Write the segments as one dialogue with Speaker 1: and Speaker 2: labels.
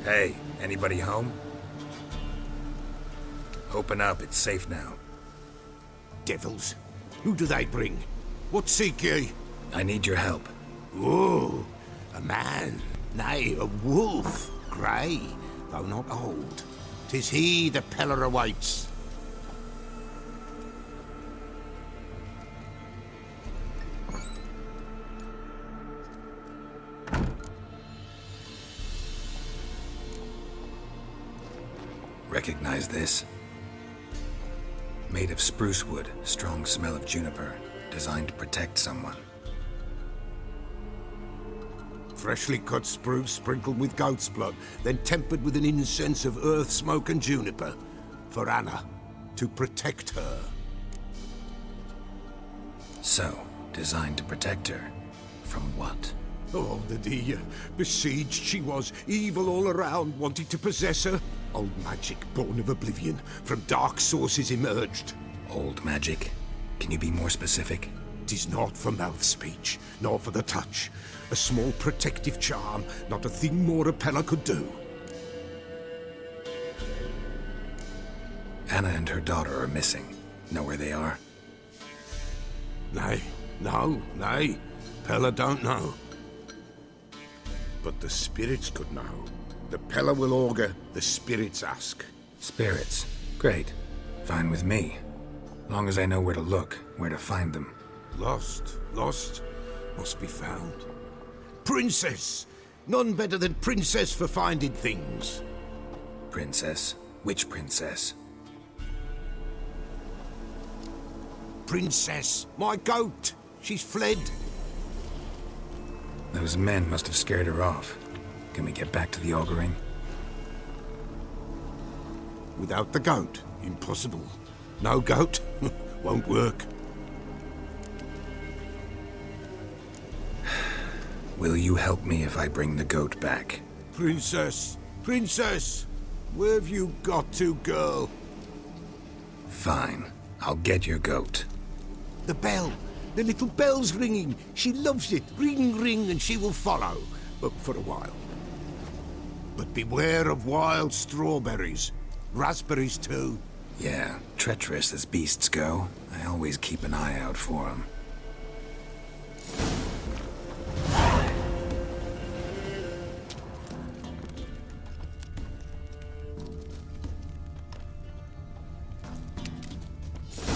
Speaker 1: Hey, anybody home? Open up, it's safe now.
Speaker 2: Devils? Who do they bring? What seek ye?
Speaker 1: I need your help.
Speaker 2: Oh, a man, nay, a wolf, grey, though not old. 'Tis he the Peller awaits.
Speaker 1: Recognize this? Made of spruce wood, strong smell of juniper, designed to protect someone.
Speaker 2: Freshly cut spruce sprinkled with goat's blood, then tempered with an incense of earth, smoke and juniper. For Anna, to protect her.
Speaker 1: So, designed to protect her. From what?
Speaker 2: Oh, the besieged she was, evil all around, wanted to possess her. Old magic, born of oblivion, from dark sources emerged.
Speaker 1: Old magic? Can you be more specific?
Speaker 2: 'Tis not for mouth speech, nor for the touch. A small protective charm, not a thing more a Peller could do.
Speaker 1: Anna and her daughter are missing. Know where they are?
Speaker 2: Nay, nay. Peller don't know. But the spirits could know. The Peller will augur, the spirits ask.
Speaker 1: Spirits? Great. Fine with me. Long as I know where to look, where to find them.
Speaker 2: Lost, must be found. Princess! None better than Princess for finding things.
Speaker 1: Princess? Which princess?
Speaker 2: Princess, my goat! She's fled.
Speaker 1: Those men must have scared her off. Can we get back to the auguring?
Speaker 2: Without the goat, impossible. No goat, won't work.
Speaker 1: Will you help me if I bring the goat back?
Speaker 2: Princess! Where have you got to, girl?
Speaker 1: Fine. I'll get your goat.
Speaker 2: The bell! The little bell's ringing. She loves it. Ring, ring, and she will follow. But for a while. But beware of wild strawberries. Raspberries, too.
Speaker 1: Yeah, treacherous as beasts go. I always keep an eye out for them.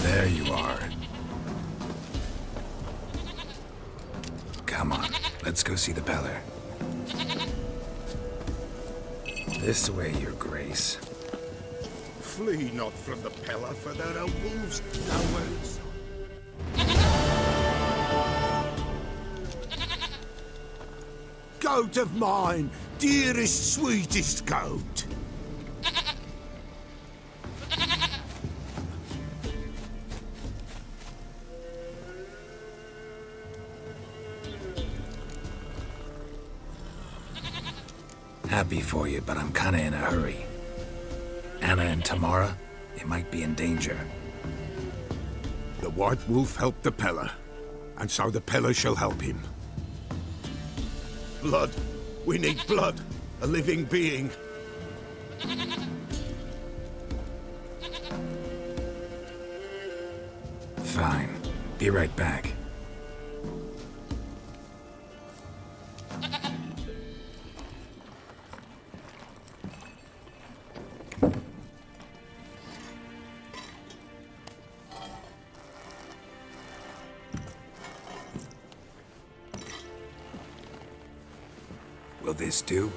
Speaker 1: There you are. Come on, let's go see the Peller. This way, Your Grace.
Speaker 2: Flee not from the Peller, for there are wolves nowheres. Goat of mine, dearest, sweetest goat.
Speaker 1: Happy for you, but I'm kinda in a hurry. Anna and Tamara, they might be in danger.
Speaker 2: The White Wolf helped the Peller, and so the Peller shall help him. Blood. We need blood. A living being.
Speaker 1: Fine. Be right back. Will this do?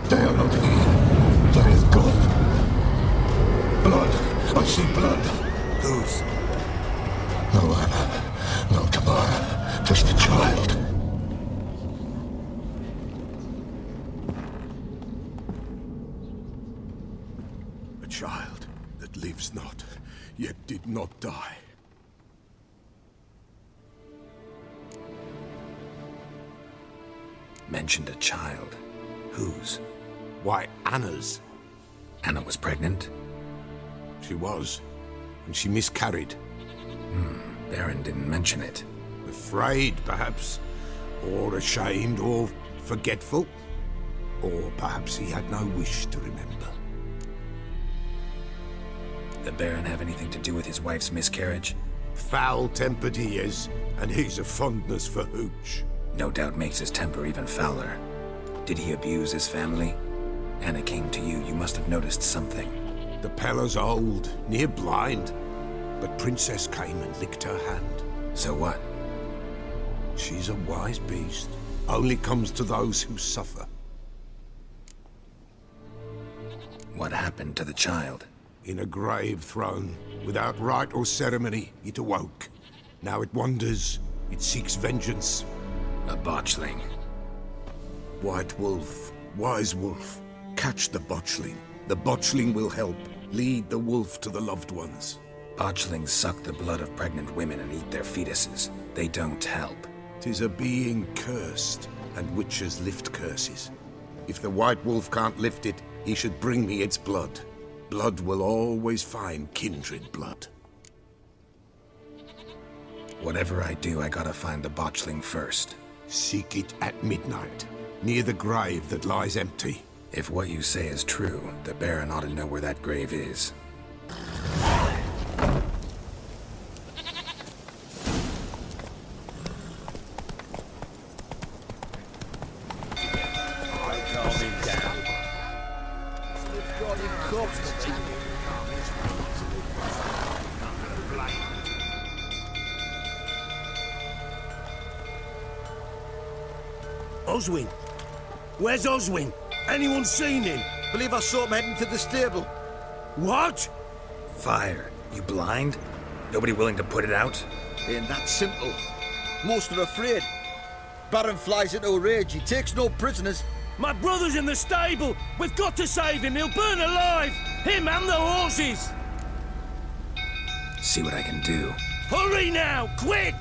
Speaker 2: They are not here. There is God. Blood. I see blood. Whose? Oh, Anna. No, Tamara. Just the child. A child that lives not, yet did not die.
Speaker 1: Mentioned a child. Whose?
Speaker 2: Why, Anna's.
Speaker 1: Anna was pregnant?
Speaker 2: She was, and she miscarried.
Speaker 1: Baron didn't mention it.
Speaker 2: Afraid, perhaps, or ashamed, or forgetful. Or perhaps he had no wish to remember.
Speaker 1: The Baron have anything to do with his wife's miscarriage?
Speaker 2: Foul-tempered he is, and he's a fondness for hooch.
Speaker 1: No doubt makes his temper even fouler. Did he abuse his family? Anna came to you, you must have noticed something.
Speaker 2: The Pella's old, near blind, but Princess came and licked her hand.
Speaker 1: So what?
Speaker 2: She's a wise beast. Only comes to those who suffer.
Speaker 1: What happened to the child?
Speaker 2: In a grave thrown, without rite or ceremony, it awoke. Now it wanders, it seeks vengeance.
Speaker 1: A botchling.
Speaker 2: White wolf, wise wolf, catch the botchling. The botchling will help, lead the wolf to the loved ones.
Speaker 1: Botchlings suck the blood of pregnant women and eat their fetuses. They don't help.
Speaker 2: 'Tis a being cursed, and witches lift curses. If the white wolf can't lift it, he should bring me its blood. Blood will always find kindred blood.
Speaker 1: Whatever I do, I gotta find the botchling first.
Speaker 2: Seek it at midnight, near the grave that lies empty.
Speaker 1: If what you say is true, the Baron ought to know where that grave is.
Speaker 3: Oswin? Where's Oswin? Anyone seen him?
Speaker 4: Believe I saw him heading to the stable.
Speaker 3: What?
Speaker 1: Fire. You blind? Nobody willing to put it out?
Speaker 4: Ain't that simple. Most are afraid. Baron flies into a rage. He takes no prisoners.
Speaker 3: My brother's in the stable. We've got to save him. He'll burn alive. Him and the horses.
Speaker 1: See what I can do.
Speaker 3: Hurry now, quick!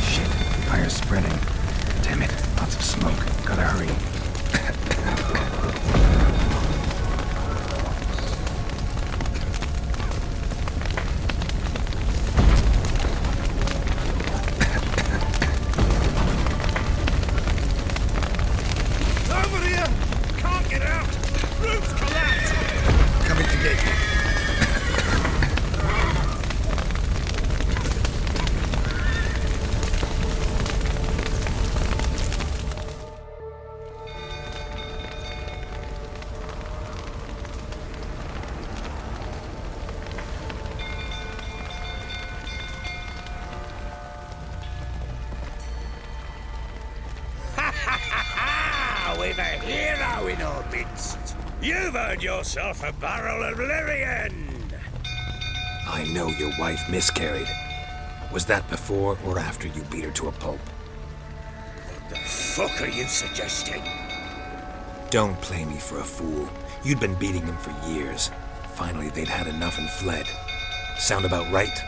Speaker 1: Shit, fire's spreading. Damn it, lots of smoke. Gotta hurry.
Speaker 3: Over here! Can't get out! Roof's collapsed!
Speaker 1: Coming to get you.
Speaker 3: We've a hero in our midst. You've earned yourself a barrel of Lyrian.
Speaker 1: I know your wife miscarried. Was that before or after you beat her to a pulp?
Speaker 3: What the fuck are you suggesting?
Speaker 1: Don't play me for a fool. You'd been beating them for years. Finally, they'd had enough and fled. Sound about right?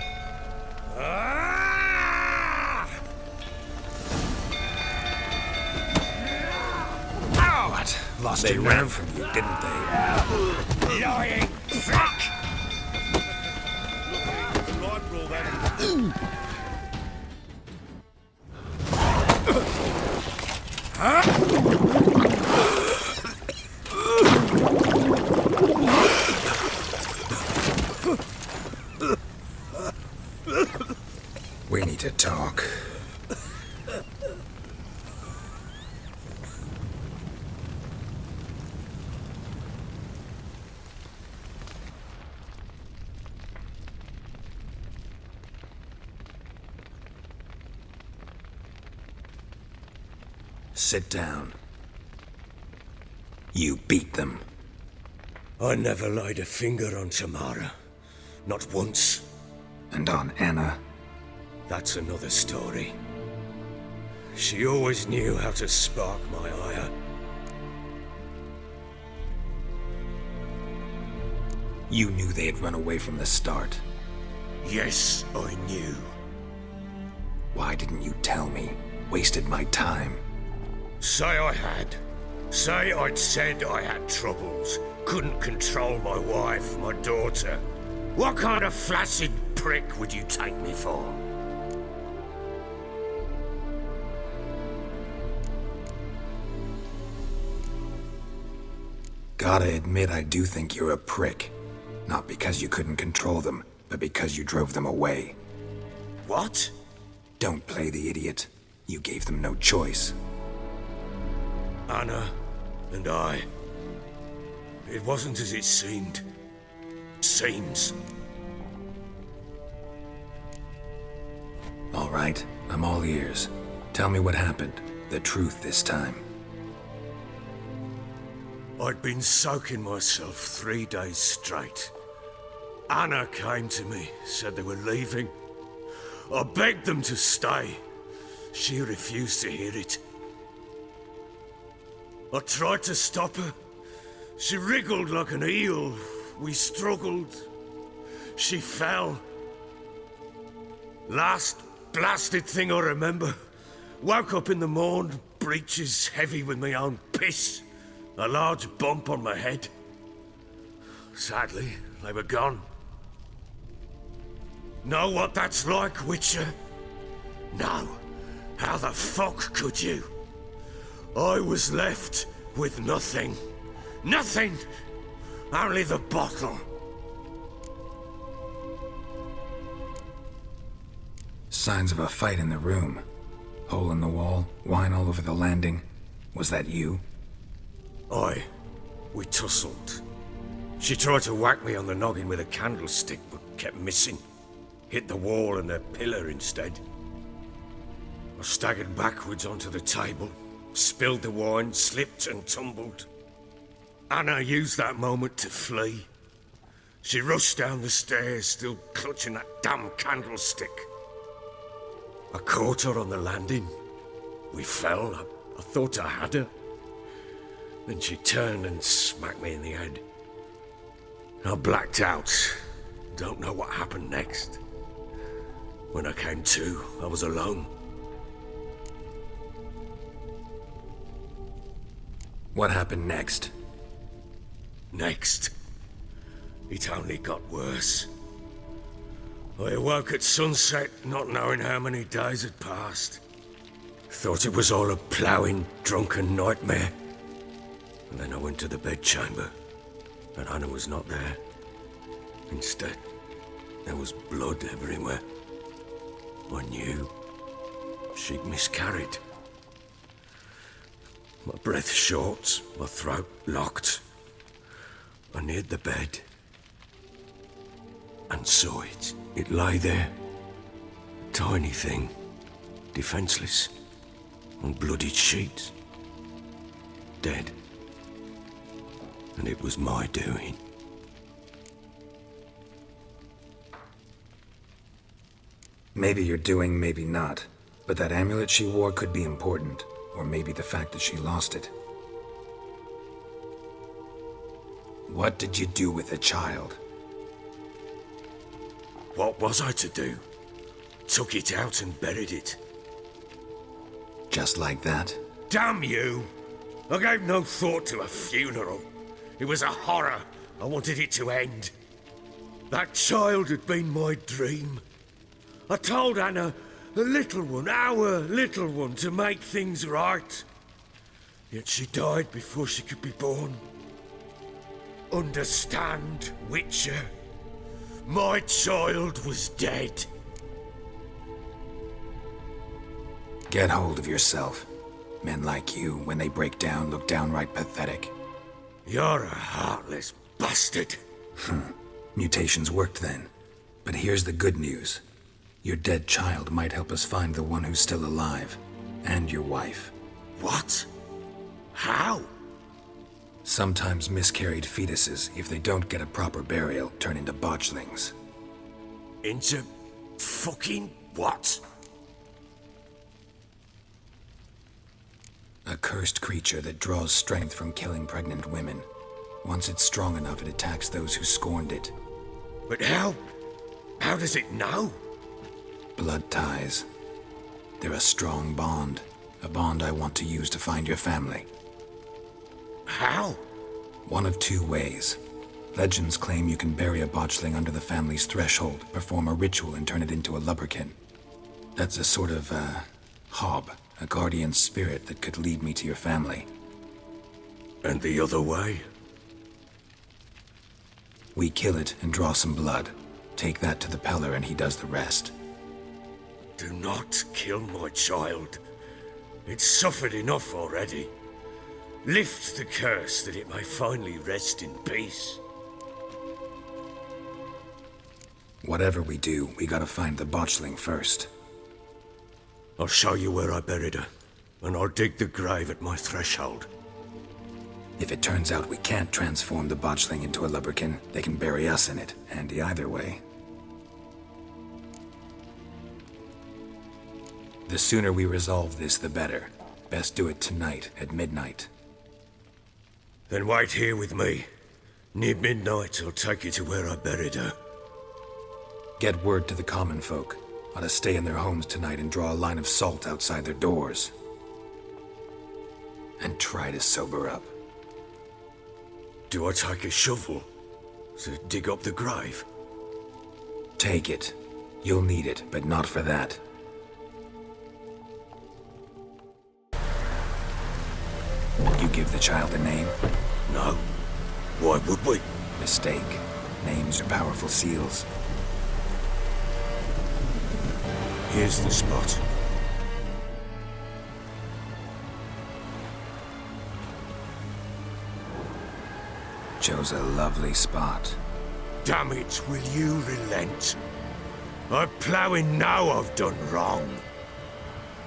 Speaker 3: Ah!
Speaker 1: What? Lost your nerve from you, didn't they?
Speaker 3: Lying fuck!
Speaker 1: We need to talk. Sit down. You beat them.
Speaker 3: I never laid a finger on Tamara. Not once.
Speaker 1: And on Anna?
Speaker 3: That's another story. She always knew how to spark my ire.
Speaker 1: You knew they had run away from the start.
Speaker 3: Yes, I knew.
Speaker 1: Why didn't you tell me? Wasted my time.
Speaker 3: Say I had. Say I'd said I had troubles. Couldn't control my wife, my daughter. What kind of flaccid prick would you take me for?
Speaker 1: Gotta admit, I do think you're a prick. Not because you couldn't control them, but because you drove them away.
Speaker 3: What?
Speaker 1: Don't play the idiot. You gave them no choice.
Speaker 3: Anna and I. It wasn't as it seemed. Seems.
Speaker 1: All right, I'm all ears. Tell me what happened. The truth this time.
Speaker 3: I'd been soaking myself 3 days straight. Anna came to me, said they were leaving. I begged them to stay. She refused to hear it. I tried to stop her. She wriggled like an eel. We struggled. She fell. Last blasted thing I remember. Woke up in the morn, breeches heavy with my own piss. A large bump on my head. Sadly, they were gone. Know what that's like, Witcher? No. How the fuck could you? I was left with nothing. Nothing! Only the bottle.
Speaker 1: Signs of a fight in the room. Hole in the wall, wine all over the landing. Was that you?
Speaker 3: Aye. We tussled. She tried to whack me on the noggin with a candlestick, but kept missing. Hit the wall and a pillar instead. I staggered backwards onto the table, spilled the wine, slipped and tumbled. Anna used that moment to flee. She rushed down the stairs, still clutching that damn candlestick. I caught her on the landing. We fell. I thought I had her. Then she turned and smacked me in the head. I blacked out. Don't know what happened next. When I came to, I was alone.
Speaker 1: What happened next?
Speaker 3: Next, it only got worse. I awoke at sunset, not knowing how many days had passed. Thought it was all a ploughing, drunken nightmare. And then I went to the bedchamber, and Anna was not there. Instead, there was blood everywhere. I knew she'd miscarried. My breath short, my throat locked. I neared the bed and saw it. It lay there, a tiny thing, defenseless, on bloodied sheets, dead. And it was my doing.
Speaker 1: Maybe you're doing, maybe not. But that amulet she wore could be important. Or maybe the fact that she lost it. What did you do with the child?
Speaker 3: What was I to do? Took it out and buried it.
Speaker 1: Just like that?
Speaker 3: Damn you! I gave no thought to a funeral. It was a horror. I wanted it to end. That child had been my dream. I told Anna, the little one, our little one, to make things right. Yet she died before she could be born. Understand, Witcher? My child was dead.
Speaker 1: Get hold of yourself. Men like you, when they break down, look downright pathetic.
Speaker 3: You're a heartless bastard.
Speaker 1: Mutations worked then. But here's the good news. Your dead child might help us find the one who's still alive. And your wife.
Speaker 3: What? How?
Speaker 1: Sometimes miscarried fetuses, if they don't get a proper burial, turn into botchlings.
Speaker 3: Into fucking what?
Speaker 1: A cursed creature that draws strength from killing pregnant women. Once it's strong enough, it attacks those who scorned it.
Speaker 3: But how? How does it know?
Speaker 1: Blood ties. They're a strong bond. A bond I want to use to find your family.
Speaker 3: How?
Speaker 1: One of two ways. Legends claim you can bury a botchling under the family's threshold, perform a ritual, and turn it into a lubberkin. That's a sort of, hob, a guardian spirit that could lead me to your family.
Speaker 3: And the other way?
Speaker 1: We kill it and draw some blood. Take that to the Peller and he does the rest.
Speaker 3: Do not kill my child. It's suffered enough already. Lift the curse that it may finally rest in peace.
Speaker 1: Whatever we do, we gotta find the botchling first.
Speaker 3: I'll show you where I buried her, and I'll dig the grave at my threshold.
Speaker 1: If it turns out we can't transform the botchling into a lubberkin, they can bury us in it. Handy either way. The sooner we resolve this, the better. Best do it tonight, at midnight.
Speaker 3: Then wait here with me. Near midnight, I'll take you to where I buried her.
Speaker 1: Get word to the common folk. Ought to stay in their homes tonight and draw a line of salt outside their doors. And try to sober up.
Speaker 3: Do I take a shovel to dig up the grave?
Speaker 1: Take it. You'll need it, but not for that. You give the child a name?
Speaker 3: No. Why would we?
Speaker 1: Mistake. Names are powerful seals.
Speaker 3: Here's the spot.
Speaker 1: Chose a lovely spot.
Speaker 3: Damn it, will you relent? I'm ploughing now I've done wrong.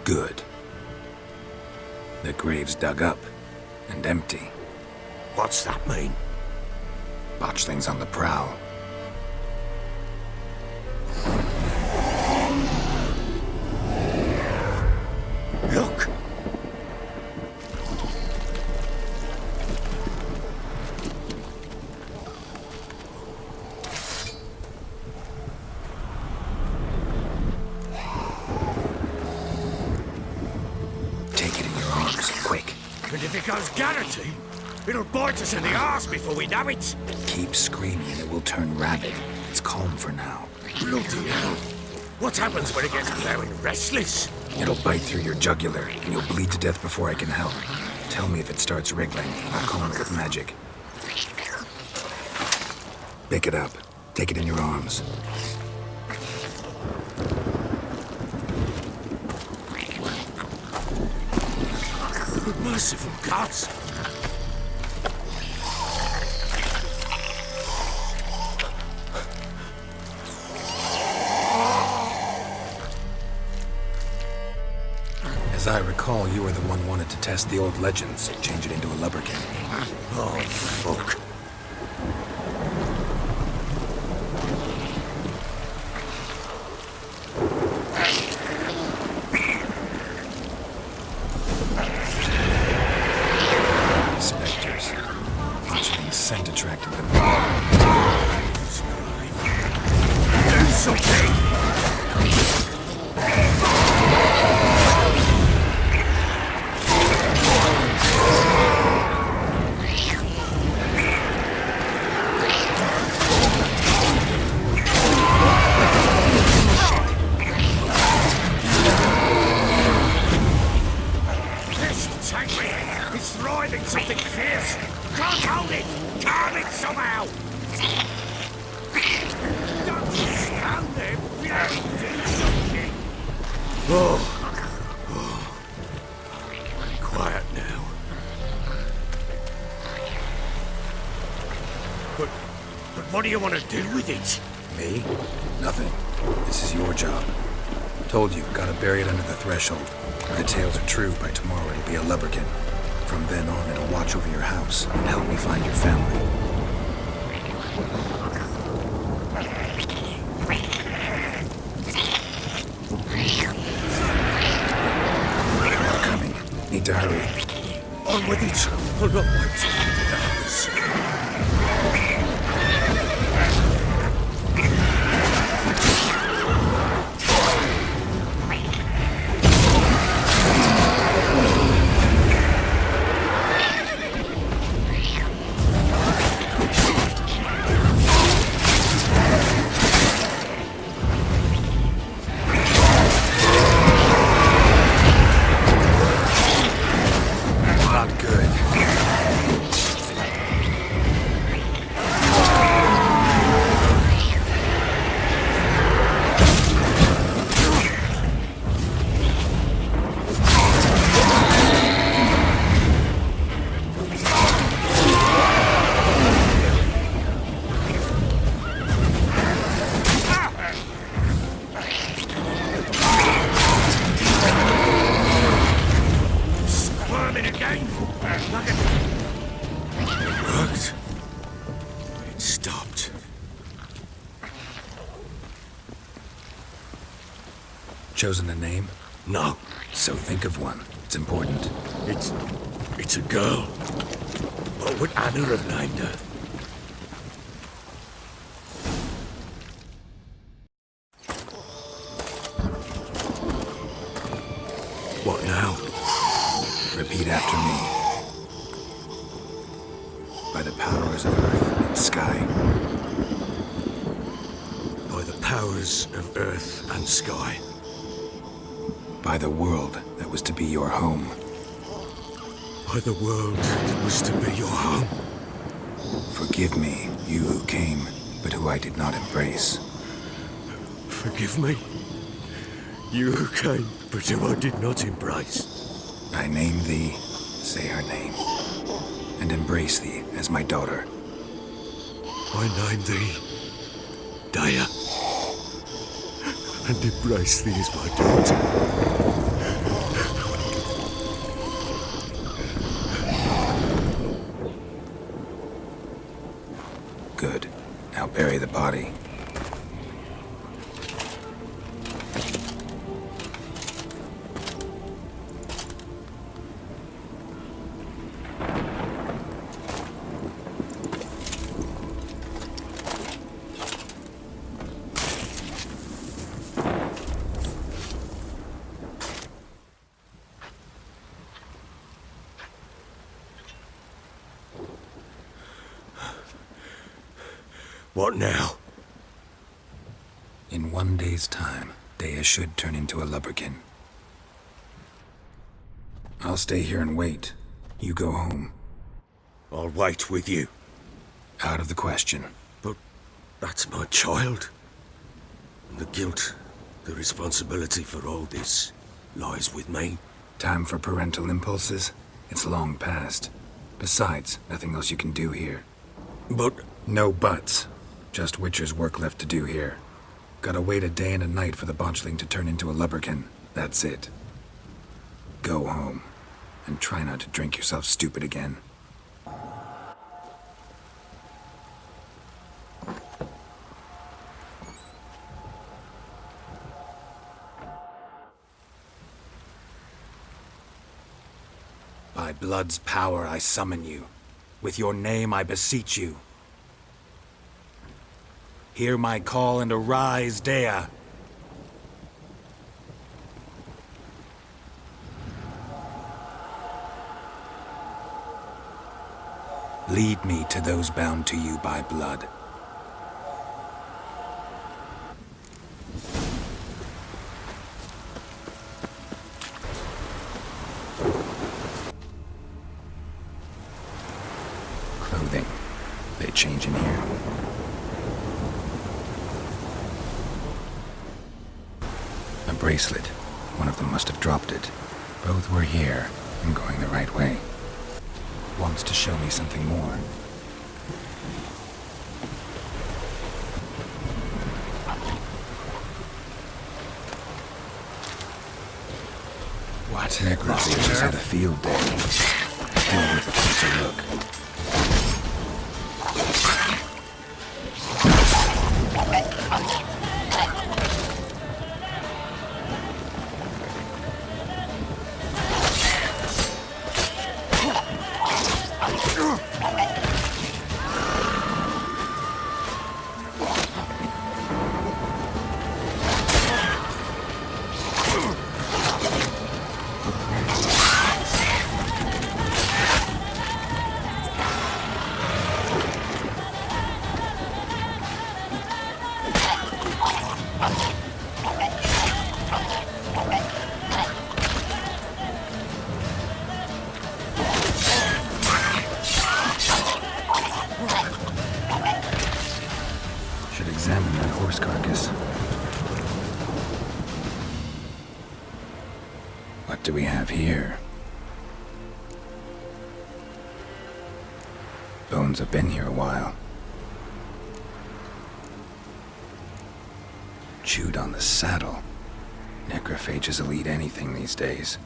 Speaker 1: Good. The grave's dug up and empty.
Speaker 3: What's that mean?
Speaker 1: Botchling's on the prowl.
Speaker 3: Look!
Speaker 1: Take it in your arms, quick.
Speaker 3: And if it goes guarantee, it'll bite us in the arse before we know it.
Speaker 1: Keep screaming and it will turn rabid. It's calm for now.
Speaker 3: Bloody hell. What happens when it gets plowing restless?
Speaker 1: It'll bite through your jugular, and you'll bleed to death before I can help. Tell me if it starts wriggling. I'll calm it with magic. Pick it up. Take it in your arms.
Speaker 3: Merciful gods!
Speaker 1: As I recall, you were the one wanted to test the old legends, change it into a lubberkin.
Speaker 3: Oh, fuck.
Speaker 1: Spectres. Botchling scent attracted them.
Speaker 3: Do something! It's writhing something fierce! Can't hold it! Calm it somehow! Don't just stand there! Bloody do something! Oh. Quiet now. But what do you want to do with it?
Speaker 1: Me? Nothing. This is your job. Told you, gotta bury it under the threshold. If the tales are true, by tomorrow it'll be a lubberkin. From then on, it'll watch watch over your house and help me find your family. They're coming. Need to hurry.
Speaker 3: I'm with it. I'll not wait till we get the house.
Speaker 1: Not good.
Speaker 3: Squirming again. Worked. It stopped.
Speaker 1: Chosen a name?
Speaker 3: No,
Speaker 1: So think of one. It's important.
Speaker 3: it's a girl. What would Anna have named her? What now?
Speaker 1: Repeat after me. By the powers of earth and sky.
Speaker 3: By the powers of earth and sky.
Speaker 1: By the world that was to be your home.
Speaker 3: By the world that was to be your home.
Speaker 1: Forgive me, you who came, but who I did not embrace.
Speaker 3: Forgive me. You who came, but who I did not embrace.
Speaker 1: I name thee, say her name, and embrace thee as my daughter.
Speaker 3: I name thee Daya, and embrace thee as my daughter.
Speaker 1: Good. Now bury the body.
Speaker 3: What now?
Speaker 1: In 1 day's time, Dea should turn into a lubberkin. I'll stay here and wait. You go home.
Speaker 3: I'll wait with you.
Speaker 1: Out of the question.
Speaker 3: But that's my child. And the guilt, the responsibility for all this lies with me.
Speaker 1: Time for parental impulses? It's long past. Besides, nothing else you can do here.
Speaker 3: But
Speaker 1: No buts. Just Witcher's work left to do here. Gotta wait a day and a night for the botchling to turn into a lubberkin. That's it. Go home. And try not to drink yourself stupid again. By blood's power I summon you. With your name I beseech you. Hear my call and arise, Dea. Lead me to those bound to you by blood. Clothing. They change in here. A bracelet. One of them must have dropped it. Both were here. I'm going the right way. Wants to show me something more. What? Necrosis has had a field day. Filled with closer do we have here? Bones have been here a while. Chewed on the saddle. Necrophages will eat anything these days.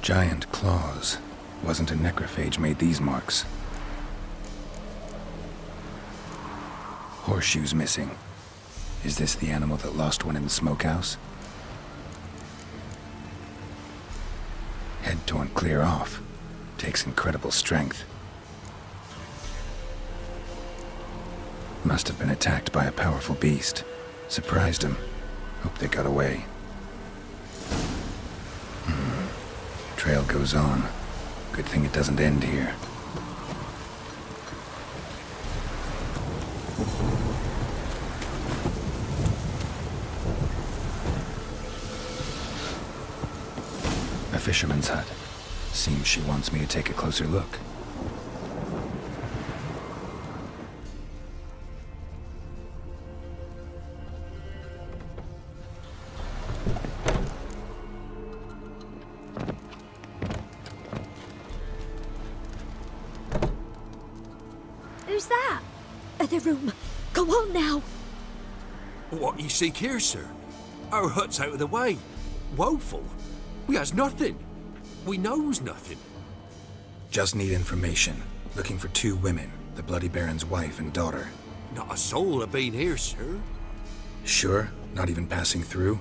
Speaker 1: Giant claws. Wasn't a necrophage made these marks. Horseshoes missing. Is this the animal that lost one in the smokehouse? Head torn clear off. Takes incredible strength. Must have been attacked by a powerful beast. Surprised him. Hope they got away. Trail goes on. Good thing it doesn't end here. A fisherman's hut. Seems she wants me to take a closer look.
Speaker 5: Who's that? Other room. Go on now.
Speaker 6: What you seek here, sir? Our hut's out of the way. Woeful. We has nothing. We knows nothing.
Speaker 1: Just need information. Looking for 2 women, the Bloody Baron's wife and daughter.
Speaker 6: Not a soul have been here, sir.
Speaker 1: Sure? Not even passing through?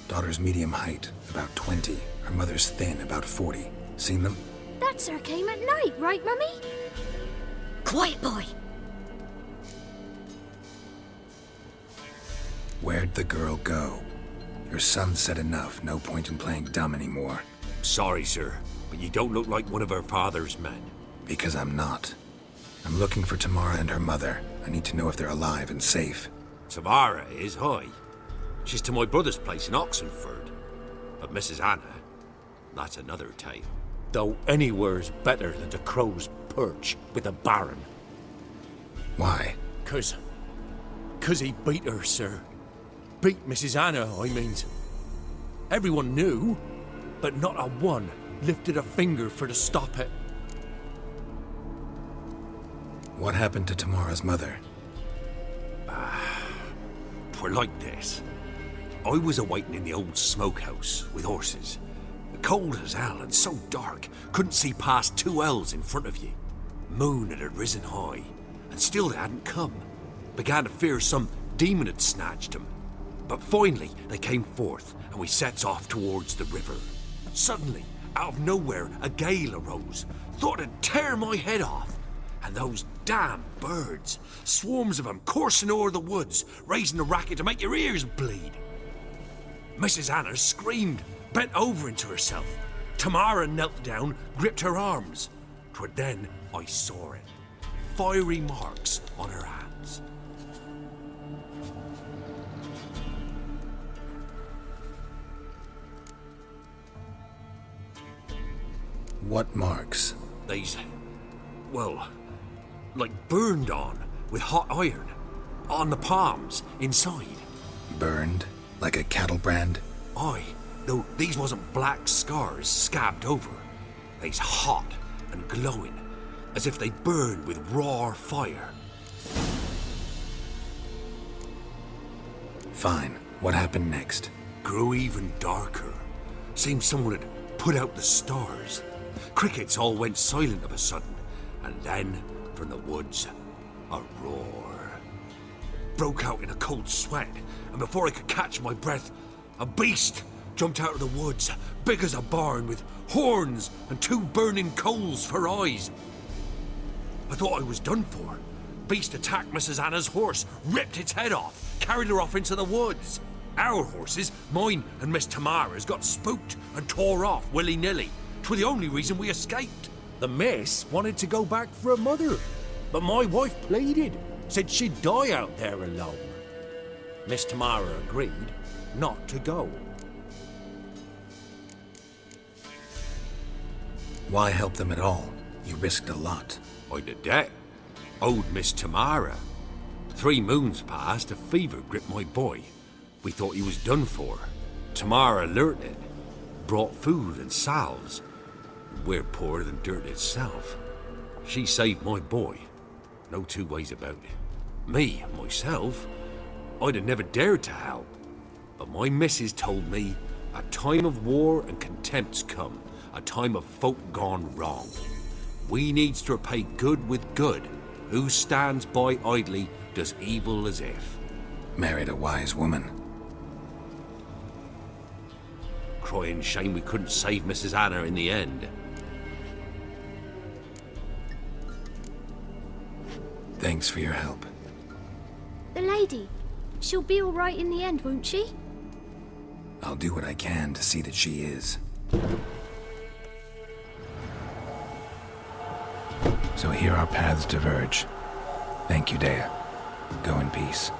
Speaker 1: Daughter's medium height, about 20. Her mother's thin, about 40. Seen them?
Speaker 5: That sir came at night, right, Mummy? Quiet, boy.
Speaker 1: Where'd the girl go? Your son said enough. No point in playing dumb anymore.
Speaker 6: Sorry, sir, but you don't look like one of our father's men.
Speaker 1: Because I'm not. I'm looking for Tamara and her mother. I need to know if they're alive and safe.
Speaker 6: Tamara is, hi. She's to my brother's place in Oxenford. But Mrs. Anna, that's another tale. Though anywhere's better than the Crow's Perch with a Baron.
Speaker 1: Why?
Speaker 6: 'Cause he beat her, sir. Beat Mrs. Anna, I means. Everyone knew, but not a one lifted a finger for to stop it.
Speaker 1: What happened to Tamara's mother?
Speaker 6: Twere like this. I was awaiting in the old smokehouse with horses. Cold as hell and so dark, couldn't see past 2 ells in front of you. Moon had risen high, and still they hadn't come. Began to fear some demon had snatched them. But finally they came forth, and we sets off towards the river. Suddenly, out of nowhere, a gale arose. Thought it'd tear my head off. And those damn birds, swarms of them coursing o'er the woods, raising a racket to make your ears bleed. Mrs. Anna screamed, bent over into herself. Tamara knelt down, gripped her arms. 'Twere then I saw it. Fiery marks on her hands.
Speaker 1: What marks?
Speaker 6: They's, well, like burned on with hot iron. On the palms, inside.
Speaker 1: Burned? Like a cattle brand?
Speaker 6: Aye, though these wasn't black scars scabbed over. They's hot and glowing, as if they burned with raw fire.
Speaker 1: Fine. What happened next?
Speaker 6: Grew even darker. Seemed someone had put out the stars. Crickets all went silent of a sudden, and then, from the woods, a roar. Broke out in a cold sweat, and before I could catch my breath, a beast jumped out of the woods, big as a barn, with horns and 2 burning coals for eyes. I thought I was done for. Beast attacked Mrs. Anna's horse, ripped its head off, carried her off into the woods. Our horses, mine and Miss Tamara's, got spooked and tore off willy-nilly. 'Twere the only reason we escaped. The miss wanted to go back for her mother, but my wife pleaded, said she'd die out there alone. Miss Tamara agreed not to go.
Speaker 1: Why help them at all? You risked a lot.
Speaker 6: I'd a debt. Owed Miss Tamara. 3 moons passed, a fever gripped my boy. We thought he was done for. Tamara learnt it, brought food and salves. We're poorer than dirt itself. She saved my boy. No two ways about it. Me, myself, I'd have never dared to help. But my missus told me a time of war and contempt's come, a time of folk gone wrong. We needs to repay good with good. Who stands by idly does evil as if.
Speaker 1: Married a wise woman.
Speaker 6: Crying shame we couldn't save Mrs. Anna in the end.
Speaker 1: Thanks for your help.
Speaker 5: The lady. She'll be all right in the end, won't she?
Speaker 1: I'll do what I can to see that she is. So here our paths diverge. Thank you, Dea. Go in peace.